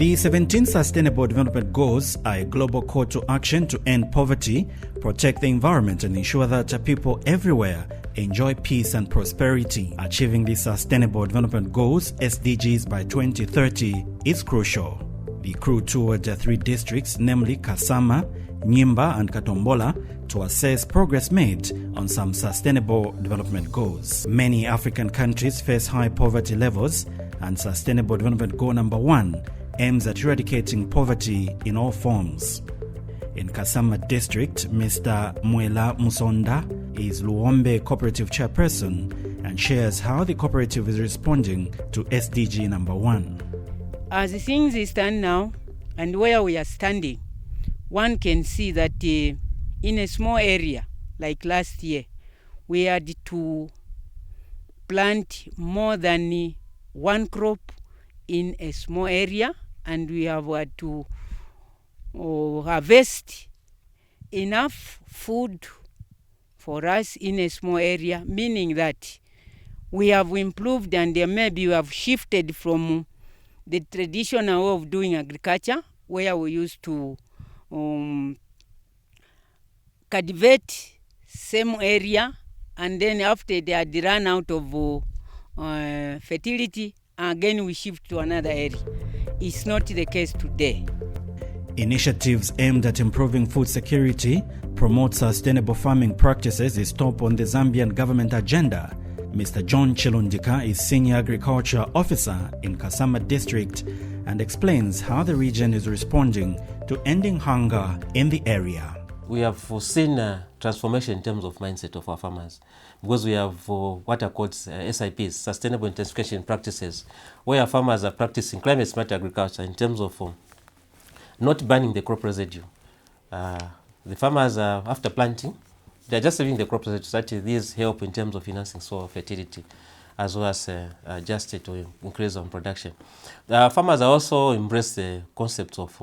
The 17 Sustainable Development Goals are a global call to action to end poverty, protect the environment, and ensure that people everywhere enjoy peace and prosperity. Achieving the Sustainable Development Goals, SDGs, by 2030 is crucial. The crew toured 3 districts, namely Kasama, Nyimba, and Katombola, to assess progress made on some Sustainable Development Goals. Many African countries face high poverty levels, and Sustainable Development Goal number 1 aims at eradicating poverty in all forms. In Kasama district, Mr. Mwela Musonda is Luombe Cooperative Chairperson and shares how the cooperative is responding to SDG number 1. As things stand now and where we are standing, one can see that in a small area, like last year, we had to plant more than 1 crop in a small area, and we have had to harvest enough food for us in a small area, meaning that we have improved and maybe we have shifted from the traditional way of doing agriculture, where we used to cultivate same area, and then after they had run out of fertility, again we shift to another area. It's not the case today. Initiatives aimed at improving food security, promote sustainable farming practices is top on the Zambian government agenda. Mr. John Chilundika is Senior Agriculture Officer in Kasama District and explains how the region is responding to ending hunger in the area. We have seen a transformation in terms of mindset of our farmers, because we have what are called SIPs, Sustainable Intensification Practices, where farmers are practicing climate-smart agriculture in terms of not burning the crop residue. The farmers, after planting, they're just leaving the crop residue, so that these help in terms of enhancing soil fertility, as well as just to increase on production. Farmers are also embrace the concept of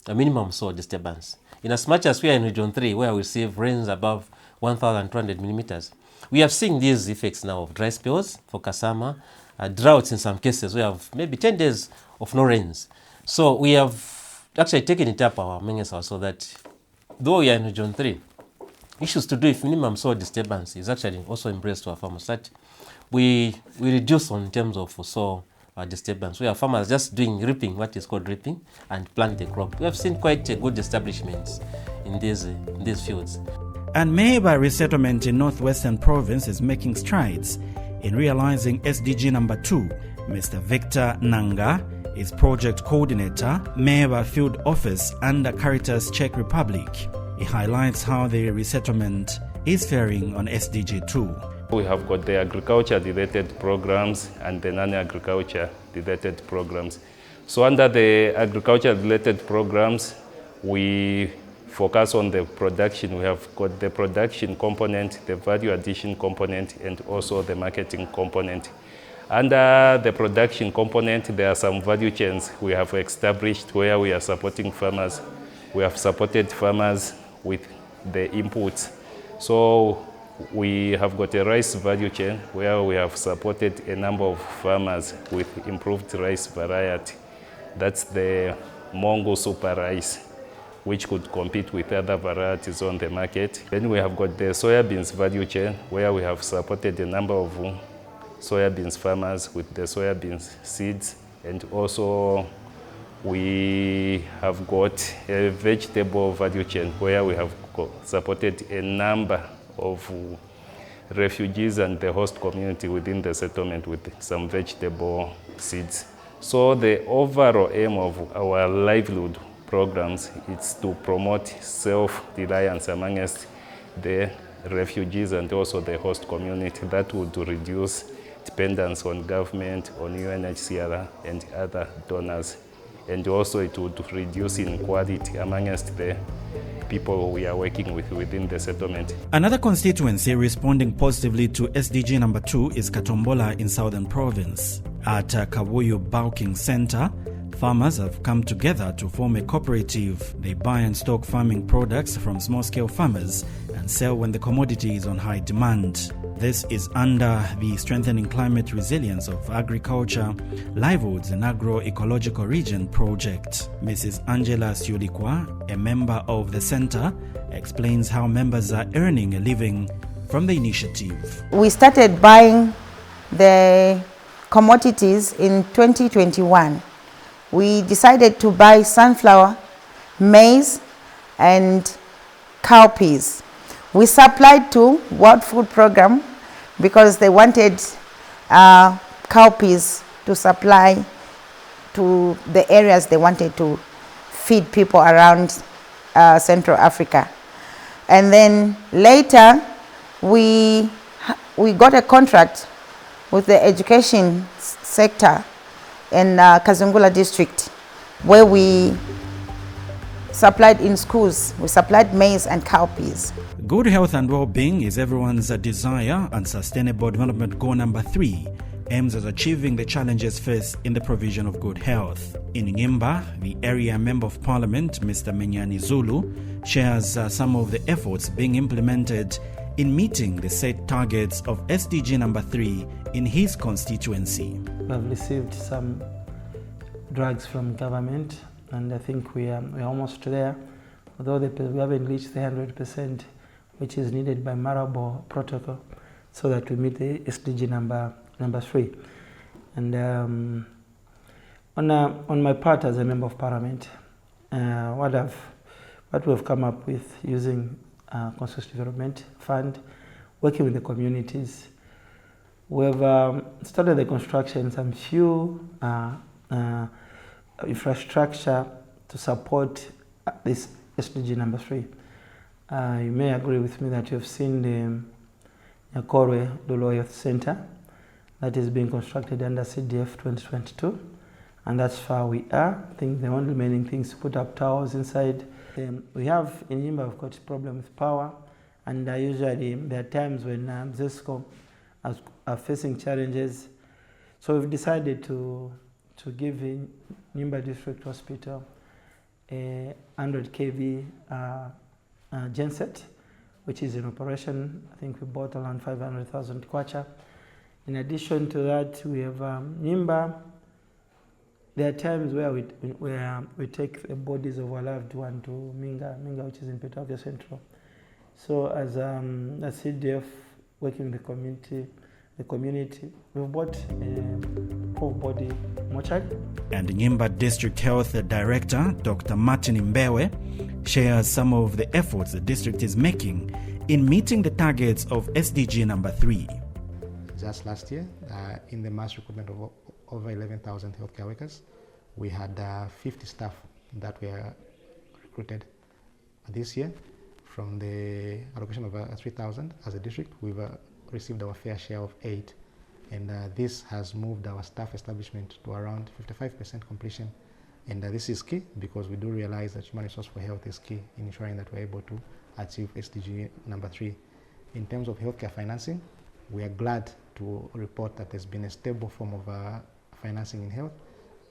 a minimum soil disturbance. In as much as we are in Region 3, where we receive rains above 1,200 millimeters, we have seen these effects now of dry spells for Kasama, droughts in some cases. We have maybe 10 days of no rains. So we have actually taken it up our means so that though we are in Region 3, issues to do with minimum soil disturbance is actually also embraced to our farmers, that we reduce on terms of soil disturbance. We have farmers just doing reaping, what is called reaping, and plant the crop. We have seen quite good establishments in these fields. And Meheba resettlement in Northwestern Province is making strides in realizing SDG number 2. Mr. Victor Nanga is project coordinator, Meheba Field Office under Caritas Czech Republic. He highlights how the resettlement is faring on SDG 2. We have got the agriculture-related programs and the non-agriculture-related programs. So under the agriculture-related programs, we focus on the production. We have got the production component, the value addition component, and also the marketing component. Under the production component, there are some value chains we have established where we are supporting farmers. We have supported farmers with the inputs. So we have got a rice value chain where we have supported a number of farmers with improved rice variety. That's the Mongo Super Rice, which could compete with other varieties on the market. Then we have got the soybeans value chain where we have supported a number of soybeans farmers with the soybeans seeds, and also we have got a vegetable value chain where we have supported a number of refugees and the host community within the settlement with some vegetable seeds. So the overall aim of our livelihood programs is to promote self-reliance amongst the refugees and also the host community. That would reduce dependence on government, on UNHCR and other donors. And also it would reduce inequality amongst the people we are working with within the settlement. Another constituency responding positively to SDG number 2 is Katombola in Southern Province. At Kabuyu Bulking Center, Farmers have come together to form a cooperative. They buy and stock farming products from small-scale farmers and sell when the commodity is on high demand. This is under the Strengthening Climate Resilience of Agriculture, Livelihoods and Agro-Ecological Region project. Mrs. Angela Siulikwa, a member of the center, explains how members are earning a living from the initiative. We started buying the commodities in 2021. We decided to buy sunflower, maize, and cowpeas. We supplied to World Food Program because they wanted cowpeas to supply to the areas they wanted to feed people around Central Africa. And then later, we got a contract with the education sector in Kazungula district, where we supplied in schools. We supplied maize and cowpeas. Good health and well-being is everyone's desire, and Sustainable Development Goal number 3 aims at achieving the challenges faced in the provision of good health. In Nyimba, the area Member of Parliament, Mr. Menyani Zulu, shares some of the efforts being implemented in meeting the set targets of SDG number 3 in his constituency. We have received some drugs from government, and I think we're almost there, although we haven't reached the 100% which is needed by Marable protocol, so that we meet the SDG number 3. And on my part as a Member of Parliament, what we've come up with using Constitutional Development Fund, working with the communities, we've started the construction, some few infrastructure to support this SDG number 3. You may agree with me that you have seen the Nyakorwe Lolo Youth Center that is being constructed under CDF 2022, and that's far we are. I think the only remaining thing is to put up towers inside. We have in Nyimba, we've got a problem with power, and usually there are times when ZESCO are facing challenges. So we've decided to give in Nyimba District Hospital a 100 kV genset, which is in operation. I think we bought around 500,000 kwacha. In addition to that, we have Nyimba. There are times where we take the bodies of our loved one to Minga, which is in Petauke Central. So as a CDF working with the community, we've bought a full body mortuary. And Nyimba District Health Director, Dr. Martin Imbewe, shares some of the efforts the district is making in meeting the targets of SDG number 3. Just last year, in the mass recruitment of over 11,000 healthcare workers, we had 50 staff that were recruited. This year, from the allocation of 3,000 as a district, we've received our fair share of 8, and this has moved our staff establishment to around 55% completion. And this is key because we do realize that human resource for health is key in ensuring that we're able to achieve SDG number 3. In terms of healthcare financing, we are glad to report that there's been a stable form of financing in health.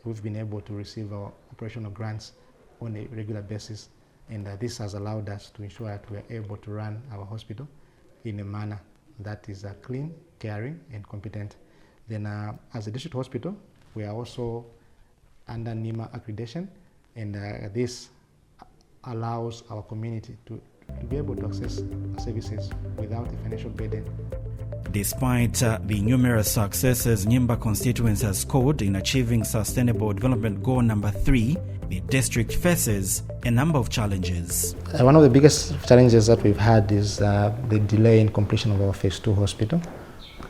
We've been able to receive our operational grants on a regular basis, and this has allowed us to ensure that we are able to run our hospital in a manner that is clean, caring, and competent. Then as a district hospital, we are also under NEMA accreditation, and this allows our community to be able to access services without a financial burden. Despite the numerous successes Nyimba constituency has scored in achieving Sustainable Development Goal number 3, the district faces a number of challenges. One of the biggest challenges that we've had is the delay in completion of our Phase 2 hospital.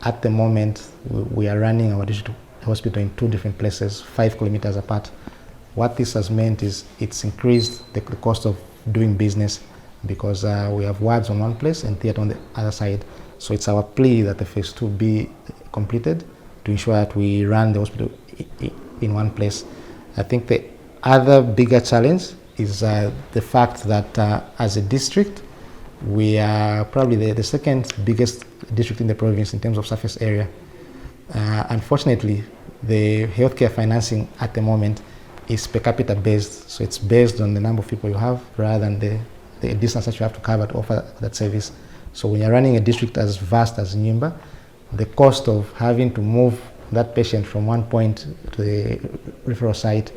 At the moment, we are running our district hospital in 2 different places, 5 kilometers apart. What this has meant is it's increased the cost of doing business because we have wards on one place and theatre on the other side. So it's our plea that the Phase 2 be completed to ensure that we run the hospital in one place. I think the other bigger challenge is the fact that as a district, we are probably the second biggest district in the province in terms of surface area. Unfortunately, the healthcare financing at the moment is per capita based, so it's based on the number of people you have rather than the distance that you have to cover to offer that service. So when you're running a district as vast as Nyimba, the cost of having to move that patient from one point to the referral site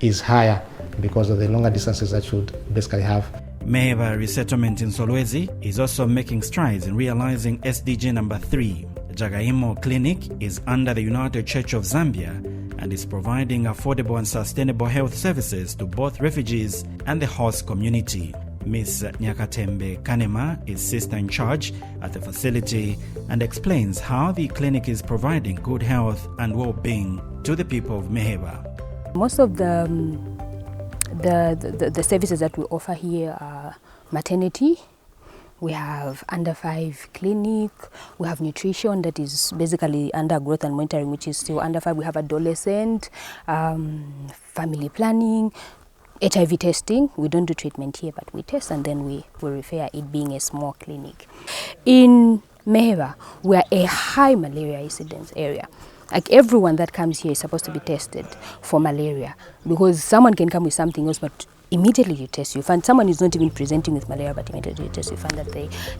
is higher because of the longer distances that you would basically have. Meheba resettlement in Solwezi is also making strides in realizing SDG number 3. Jagaimo Clinic is under the United Church of Zambia and is providing affordable and sustainable health services to both refugees and the host community. Ms. Nyakatembe Kanema is sister in charge at the facility and explains how the clinic is providing good health and well-being to the people of Meheba. Most of the services that we offer here are maternity. We have under 5 clinic, we have nutrition that is basically under growth and monitoring, which is still under 5. We have adolescent, family planning, HIV testing. We don't do treatment here, but we test and then we refer, it being a small clinic. In Meheba, we are a high malaria incidence area. Like everyone that comes here is supposed to be tested for malaria, because someone can come with something else, but immediately you test, you find someone is not even presenting with malaria, but immediately you test, you find that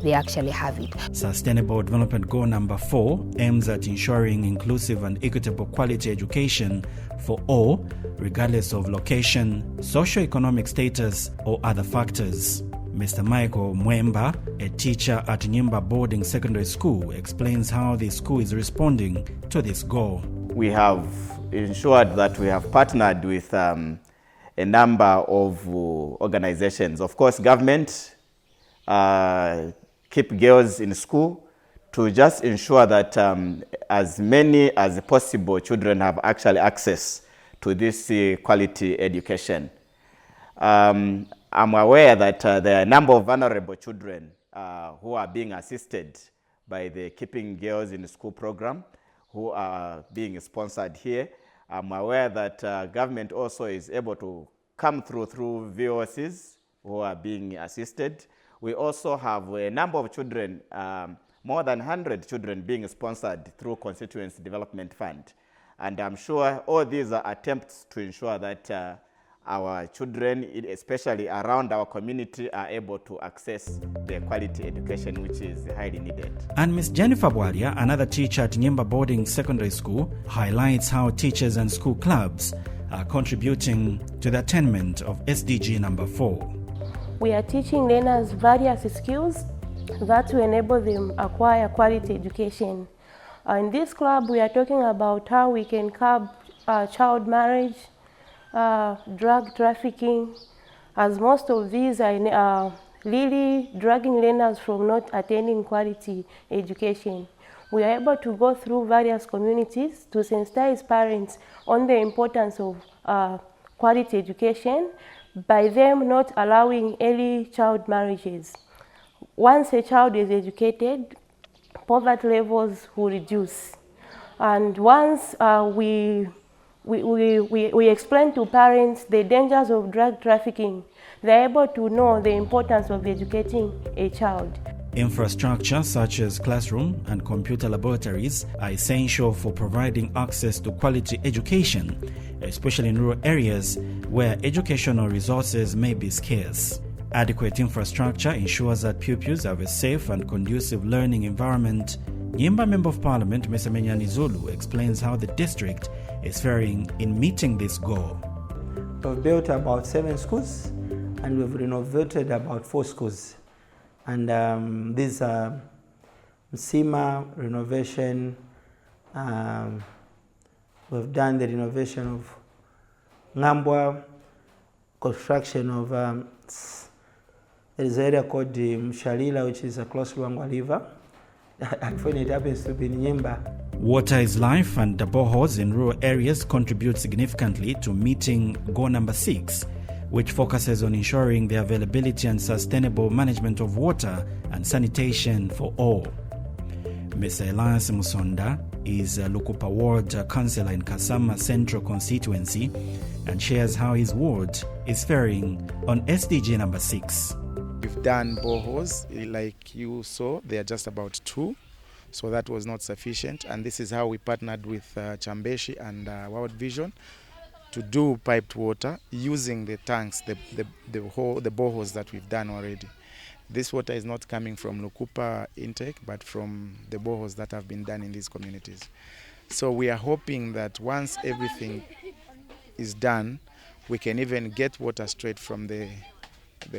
they actually have it. Sustainable Development Goal number 4 aims at ensuring inclusive and equitable quality education for all, regardless of location, socio-economic status, or other factors. Mr. Michael Mwemba, a teacher at Nyimba Boarding Secondary School, explains how the school is responding to this goal. We have ensured that we have partnered with a number of organizations. Of course, government keep girls in school to just ensure that as many as possible children have actually access to this quality education. I'm aware that there are a number of vulnerable children who are being assisted by the Keeping Girls in School program, who are being sponsored here. I'm aware that government also is able to come through VOCs who are being assisted. We also have a number of children, more than 100 children being sponsored through Constituency Development Fund. And I'm sure all these are attempts to ensure that our children, especially around our community, are able to access the quality education which is highly needed. And Ms. Jennifer Bwalia, another teacher at Nyimba Boarding Secondary School, highlights how teachers and school clubs are contributing to the attainment of SDG number 4. We are teaching learners various skills that will enable them acquire quality education. In this club, we are talking about how we can curb child marriage, drug trafficking, as most of these are really dragging learners from not attending quality education. We are able to go through various communities to sensitize parents on the importance of quality education by them not allowing early child marriages. Once a child is educated, poverty levels will reduce. And once we explain to parents the dangers of drug trafficking, they're able to know the importance of educating a child. Infrastructure such as classroom and computer laboratories are essential for providing access to quality education, especially in rural areas where educational resources may be scarce. Adequate infrastructure ensures that pupils have a safe and conducive learning environment. Nyimba Member of Parliament, Mr. Menyani Zulu, explains how the district is faring in meeting this goal. We've built about 7 schools and we've renovated about 4 schools. And these are Msima renovation. We've done the renovation of Ngambwa, construction of there is an area called Mshalila, which is close to Luangwa River. Actually, it happens to be in Nyimba. Water is life, and the boreholes in rural areas contribute significantly to meeting goal number 6, which focuses on ensuring the availability and sustainable management of water and sanitation for all. Mr. Elias Musonda is a Lukupa Ward councillor in Kasama Central constituency and shares how his ward is faring on SDG number 6. We've done boreholes, like you saw, they are just about 2, so that was not sufficient, and this is how we partnered with Chambeshi and World Vision to do piped water using the tanks, the boreholes that we've done already. This water is not coming from Lukupa intake, but from the boreholes that have been done in these communities. So we are hoping that once everything is done, we can even get water straight from the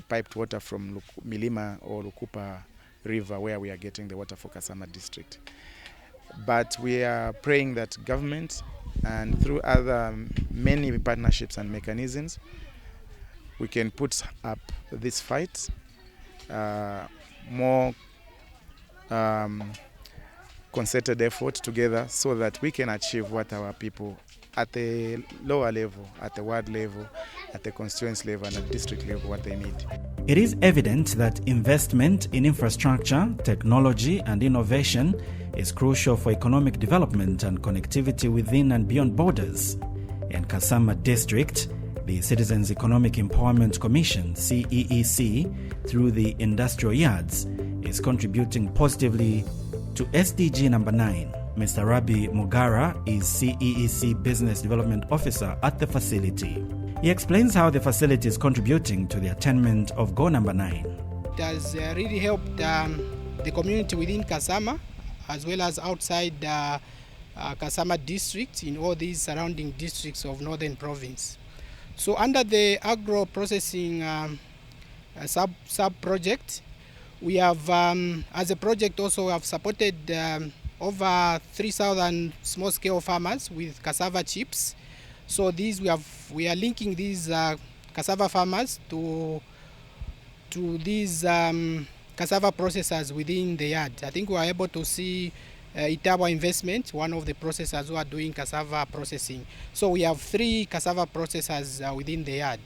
piped water from Milima or Lukupa River, where we are getting the water for Kasama district. But we are praying that government and through other many partnerships and mechanisms, we can put up this fight more concerted effort together so that we can achieve what our people at the lower level, at the ward level, at the constituency level and at district level, what they need. It is evident that investment in infrastructure, technology and innovation is crucial for economic development and connectivity within and beyond borders. In Kasama District, the Citizens Economic Empowerment Commission, CEEC, through the industrial yards, is contributing positively to SDG number 9. Mr. Rabi Mugara is CEEC Business Development Officer at the facility. He explains how the facility is contributing to the attainment of goal number 9. It has really helped the community within Kasama as well as outside Kasama district in all these surrounding districts of Northern Province. So under the agro-processing sub-project, we have, as a project also, have supported over 3,000 small-scale farmers with cassava chips. So these we are linking these cassava farmers to these cassava processors within the yard. I think we are able to see Itawa Investment, one of the processors who are doing cassava processing. So we have 3 cassava processors within the yard.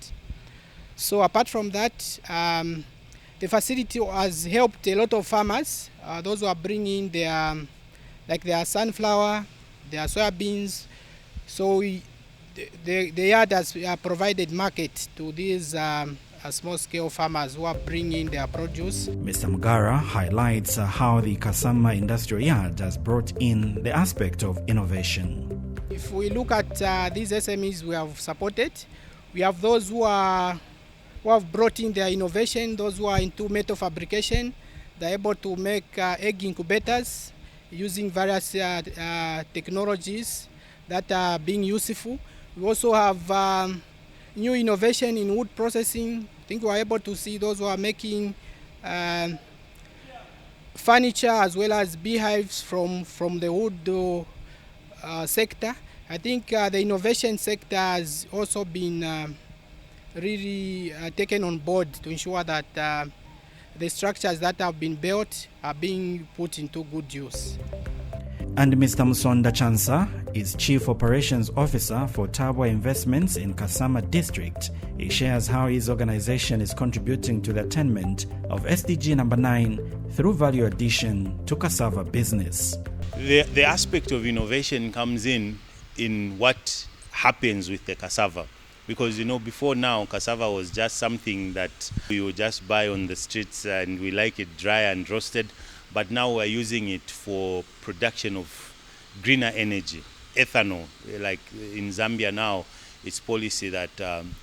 So apart from that, the facility has helped a lot of farmers, those who are bringing their sunflower, their soybeans. So the yard has provided market to these small-scale farmers who are bringing their produce. Mr. Mugara highlights how the Kasama Industrial Yard has brought in the aspect of innovation. If we look at these SMEs we have supported, we have those who have brought in their innovation, those who are into metal fabrication. They're able to make egg incubators using various technologies that are being useful. We also have new innovation in wood processing. I think we are able to see those who are making furniture as well as beehives from the wood sector. I think the innovation sector has also been really taken on board to ensure that the structures that have been built are being put into good use. And Mr. Musonda Chansa is Chief Operations Officer for Tabwa Investments in Kasama District. He shares how his organization is contributing to the attainment of SDG number 9 through value addition to cassava business. The aspect of innovation comes in what happens with the cassava. Because, before now, cassava was just something that we would just buy on the streets and we like it dry and roasted. But now we're using it for production of greener energy, ethanol. Like in Zambia now, it's policy that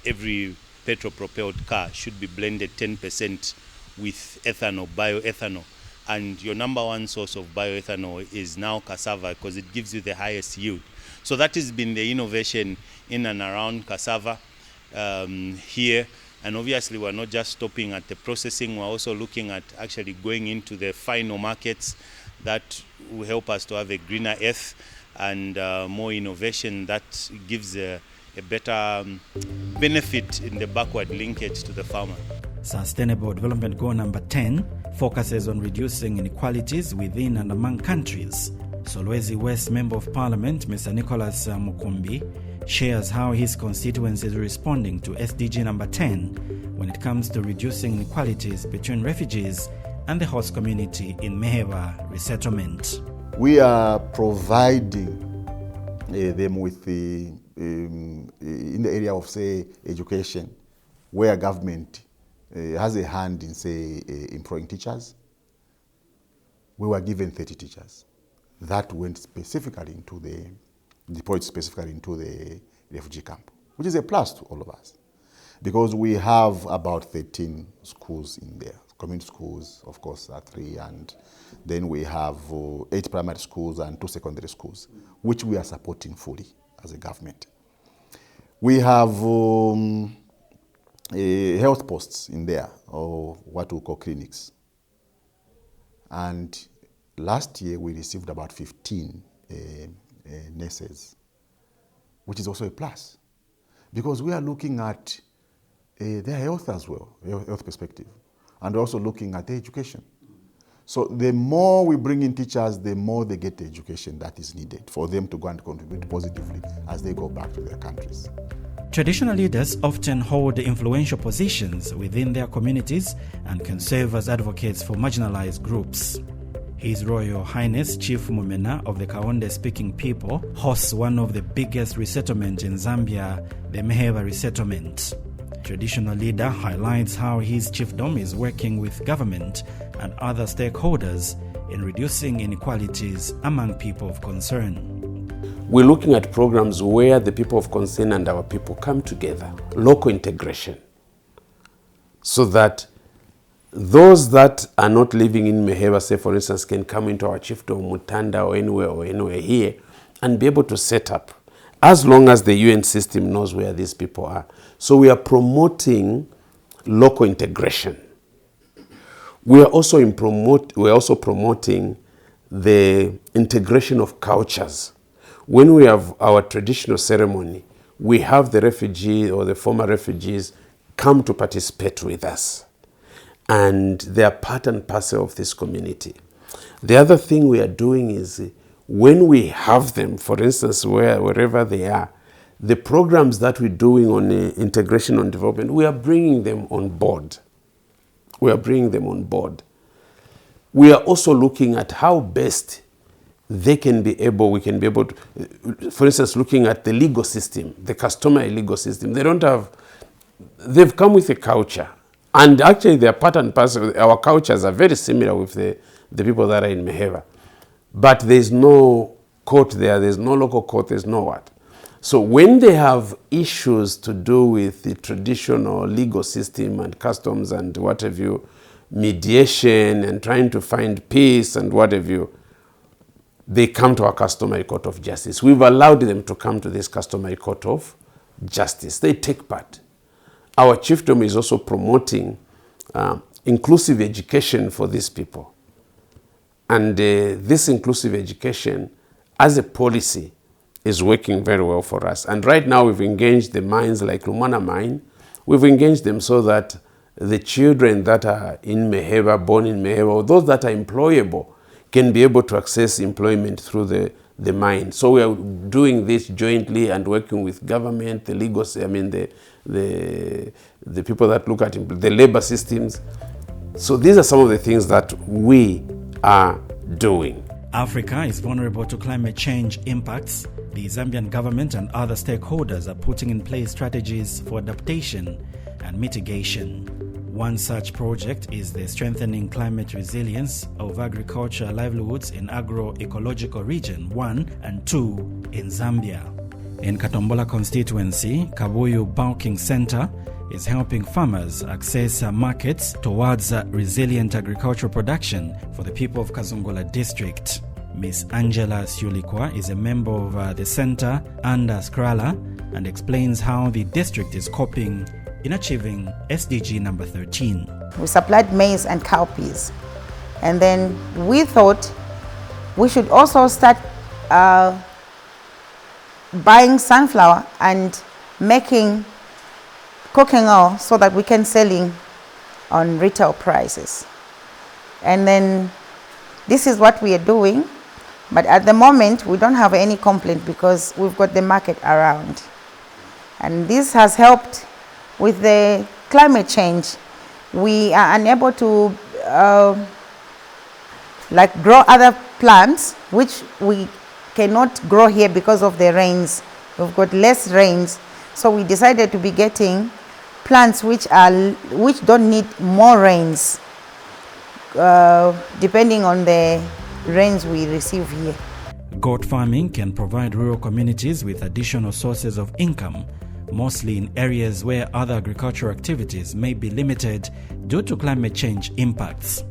every petrol-propelled car should be blended 10% with ethanol, bioethanol. And your number one source of bioethanol is now cassava because it gives you the highest yield. So that has been the innovation in and around cassava here. And obviously we're not just stopping at the processing, we're also looking at actually going into the final markets that will help us to have a greener earth and more innovation that gives a better benefit in the backward linkage to the farmer. Sustainable Development Goal number 10 focuses on reducing inequalities within and among countries. Solwezi West Member of Parliament, Mr. Nicholas Mukumbi, shares how his constituency is responding to SDG number 10 when it comes to reducing inequalities between refugees and the host community in Meheba resettlement. We are providing them with in the area of, say, education, where government has a hand in, say, employing teachers. We were given 30 teachers. That went specifically into deployed specifically into the refugee camp. which is a plus to all of us. Because we have about 13 schools in there. Community schools, of course, are 3, and then we have 8 primary schools and 2 secondary schools, which we are supporting fully as a government. We have health posts in there, or what we call clinics. And last year we received about 15 nurses, which is also a plus, because we are looking at their health as well, health perspective, and also looking at their education. So the more we bring in teachers, the more they get the education that is needed for them to go and contribute positively as they go back to their countries. Traditional leaders often hold influential positions within their communities and can serve as advocates for marginalized groups. His Royal Highness Chief Mumena of the Kaonde-speaking people hosts one of the biggest resettlements in Zambia, the Meheba resettlement. Traditional leader highlights how his chiefdom is working with government and other stakeholders in reducing inequalities among people of concern. We're looking at programs where the people of concern and our people come together, local integration, so that those that are not living in Meheba, say for instance, can come into our chiefdom, Mutanda or anywhere here and be able to set up, as long as the UN system knows where these people are. So we are promoting local integration. We are also promoting the integration of cultures. When we have our traditional ceremony, we have the refugee or the former refugees come to participate with us. And they are part and parcel of this community. The other thing we are doing is when we have them, for instance, wherever they are, the programs that we're doing on integration and development, we are bringing them on board. We are also looking at how best we can be able to, for instance, looking at the legal system, the customary legal system. They've come with a culture. And actually they are part and parcel. Our cultures are very similar with the people that are in Meheba. But there's no court there, there's no local court, there's no what. So when they have issues to do with the traditional legal system and customs and what have you, mediation and trying to find peace and what have you, they come to our customary court of justice. We've allowed them to come to this customary court of justice. They take part. Our chiefdom is also promoting inclusive education for these people. And this inclusive education, as a policy, is working very well for us. And right now we've engaged the mines like Lumana Mine. We've engaged them so that the children that are in Meheba, born in Meheba, or those that are employable, can be able to access employment through the mine. So we are doing this jointly and working with government, the legal, the people that look at the labor systems. So these are some of the things that we are doing. Africa is vulnerable to climate change impacts. The Zambian government and other stakeholders are putting in place strategies for adaptation and mitigation. One such project is the Strengthening Climate Resilience of Agricultural Livelihoods in Agro-Ecological Region 1 and 2 in Zambia. In Katombola constituency, Kabuyu Bulking Center is helping farmers access markets towards resilient agricultural production for the people of Kazungola district. Ms. Angela Siulikwa is a member of the center under Skrala and explains how the district is coping in achieving SDG number 13. We supplied maize and cowpeas, and then we thought we should also start buying sunflower and making cooking oil so that we can selling on retail prices. And then this is what we are doing, but at the moment we don't have any complaint because we've got the market around. And this has helped with the climate change. We are unable to grow other plants which we cannot grow here because of the rains. We've got less rains, so we decided to be getting plants which don't need more rains, depending on the rains we receive here. Goat farming can provide rural communities with additional sources of income mostly in areas where other agricultural activities may be limited due to climate change impacts.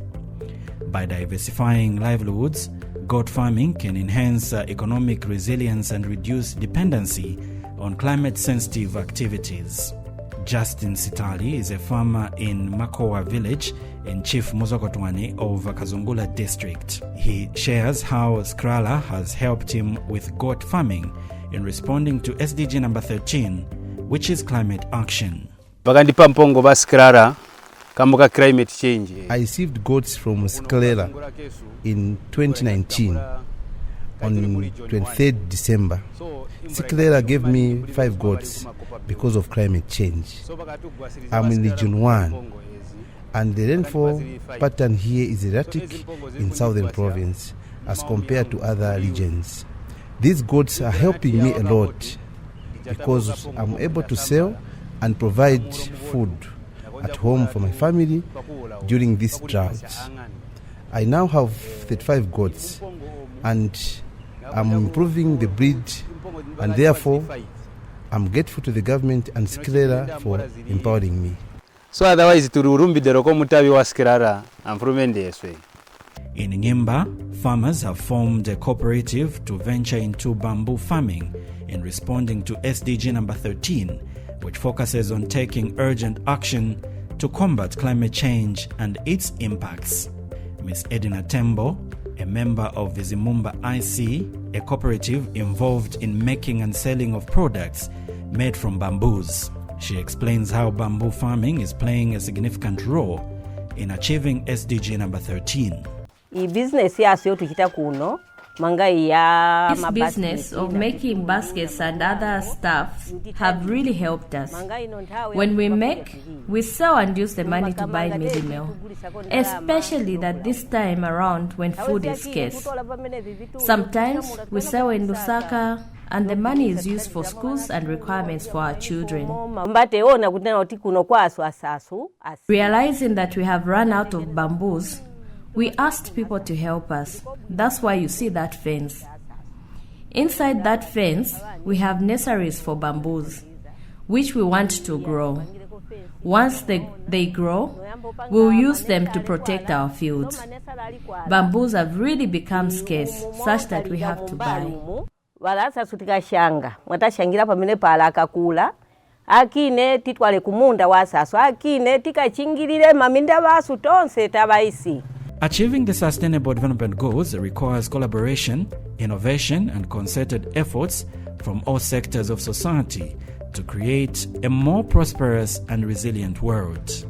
By diversifying livelihoods, goat farming can enhance economic resilience and reduce dependency on climate-sensitive activities. Justin Sitali is a farmer in Makowa village in Chief Muzokotwane of Kazungula district. He shares how Skrala has helped him with goat farming in responding to SDG number 13, which is climate action. Bagandipa mpongo ba Skrala kamuka climate change. I received goats from Skrala in 2019 on 23rd December. Skrala gave me 5 goats because of climate change. I'm in Region 1 and the rainfall pattern here is erratic in Southern Province as compared to other regions. These goats are helping me a lot because I'm able to sell and provide food at home for my family during this drought. I now have 35 goats and I'm improving the breed, and therefore I'm grateful to the government and Skrala for empowering me. So otherwise tururumbidero ko mutabi wa Skrala improvement yeswe. In Ngimba, farmers have formed a cooperative to venture into bamboo farming in responding to SDG number 13, which focuses on taking urgent action to combat climate change and its impacts. Ms. Edina Tembo, a member of the Zimumba IC, a cooperative involved in making and selling of products made from bamboos. She explains how bamboo farming is playing a significant role in achieving SDG number 13. This business of making baskets and other stuff have really helped us. When we make, we sell and use the money to buy mealie meal, especially that this time around when food is scarce. Sometimes we sell in Lusaka and the money is used for schools and requirements for our children. Realizing that we have run out of bamboos, we asked people to help us. That's why you see that fence. Inside that fence, we have nurseries for bamboos, which we want to grow. Once they grow, we'll use them to protect our fields. Bamboos have really become scarce, such that we have to buy. Akine titwale kumunda wasaso akine tikachingirire maminda basu tonse tabaisi. Achieving the Sustainable Development Goals requires collaboration, innovation, and concerted efforts from all sectors of society to create a more prosperous and resilient world.